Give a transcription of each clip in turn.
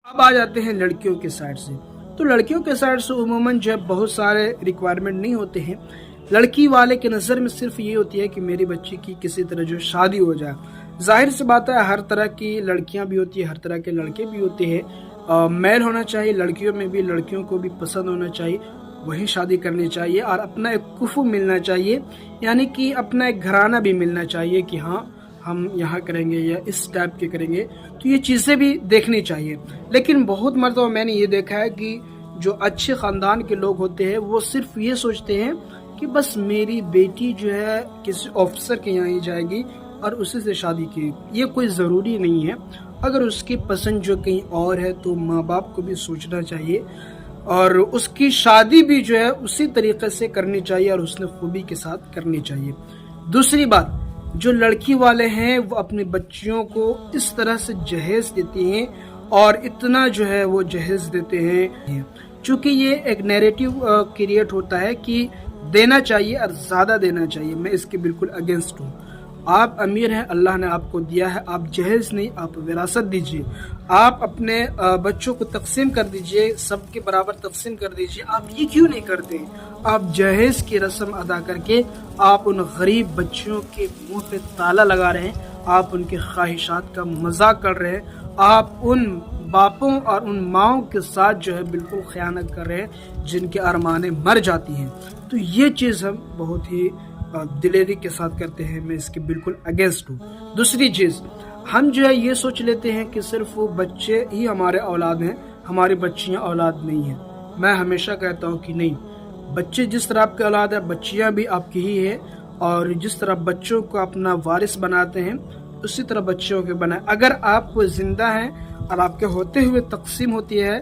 اب آ جاتے ہیں لڑکیوں کے سائڈ سے. تو لڑکیوں کے سائڈ سے عموماً جو ہے بہت سارے ریکوائرمنٹ نہیں ہوتے ہیں. لڑکی والے کے نظر میں صرف یہ ہوتی ہے کہ میری بچی کی کسی طرح جو شادی ہو جائے. ظاہر سی بات ہے ہر طرح کی لڑکیاں بھی ہوتی ہیں، ہر طرح کے لڑکے بھی ہوتے ہیں. میل ہونا چاہیے لڑکیوں میں بھی، لڑکیوں کو بھی پسند ہونا چاہیے، وہی شادی کرنی چاہیے اور اپنا ایک کفو ملنا چاہیے، یعنی کہ اپنا ایک گھرانہ بھی ملنا چاہیے کہ ہاں ہم یہاں کریں گے یا اس ٹائپ کے کریں گے. تو یہ چیزیں بھی دیکھنی چاہیے. لیکن بہت مرتبہ میں نے یہ دیکھا ہے کہ جو اچھے خاندان کے لوگ ہوتے ہیں وہ صرف یہ سوچتے ہیں کہ بس میری بیٹی جو ہے کسی آفیسر کے یہاں ہی جائے گی اور اسی سے شادی کی. یہ کوئی ضروری نہیں ہے. اگر اس کی پسند جو کہیں اور ہے تو ماں باپ کو بھی سوچنا چاہیے اور اس کی شادی بھی جو ہے اسی طریقے سے کرنی چاہیے اور حسن خوبی کے ساتھ کرنی چاہیے. دوسری بات، جو لڑکی والے ہیں وہ اپنی بچیوں کو اس طرح سے جہیز دیتی ہیں اور اتنا جو ہے وہ جہیز دیتے ہیں، چونکہ یہ ایک نیریٹو کریٹ ہوتا ہے کہ دینا چاہیے اور زیادہ دینا چاہیے. میں اس کے بالکل اگینسٹ ہوں. آپ امیر ہیں، اللہ نے آپ کو دیا ہے، آپ جہیز نہیں آپ وراثت دیجئے. آپ اپنے بچوں کو تقسیم کر دیجئے، سب کے برابر تقسیم کر دیجئے. آپ یہ کیوں نہیں کرتے؟ آپ جہیز کی رسم ادا کر کے آپ ان غریب بچیوں کے منہ پہ تالا لگا رہے ہیں، آپ ان کے خواہشات کا مذاق کر رہے ہیں، آپ ان باپوں اور ان ماؤں کے ساتھ جو ہے بالکل خیانت کر رہے ہیں جن کے ارمانیں مر جاتی ہیں. تو یہ چیز ہم بہت ہی دلیری کے ساتھ کرتے ہیں. میں اس کے بالکل اگینسٹ ہوں. دوسری چیز، ہم جو ہے یہ سوچ لیتے ہیں کہ صرف وہ بچے ہی ہمارے اولاد ہیں، ہماری بچیاں اولاد نہیں ہیں. میں ہمیشہ کہتا ہوں کہ نہیں، بچے جس طرح آپ کے اولاد ہے بچیاں بھی آپ کی ہی ہیں، اور جس طرح بچوں کو اپنا وارث بناتے ہیں اسی طرح بچوں کے بنائیں. اگر آپ زندہ ہیں اور آپ کے ہوتے ہوئے تقسیم ہوتی ہے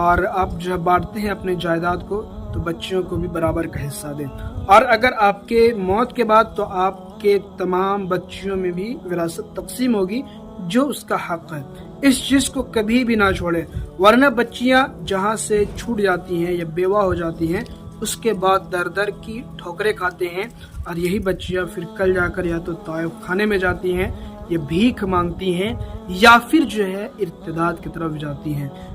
اور آپ جو ہے بانٹتے ہیں اپنے جائیداد کو، تو بچیوں کو بھی برابر کا حصہ دیں. اور اگر آپ کے موت کے بعد تو آپ کے تمام بچیوں میں بھی وراثت تقسیم ہوگی جو اس کا حق ہے. اس چیز کو کبھی بھی نہ چھوڑیں، ورنہ بچیاں جہاں سے چھوٹ جاتی ہیں یا بیوہ ہو جاتی ہیں اس کے بعد در در کی ٹھوکریں کھاتے ہیں، اور یہی بچیاں پھر کل جا کر یا تو طائف خانے میں جاتی ہیں یا بھیک مانگتی ہیں یا پھر جو ہے ارتداد کی طرف جاتی ہیں.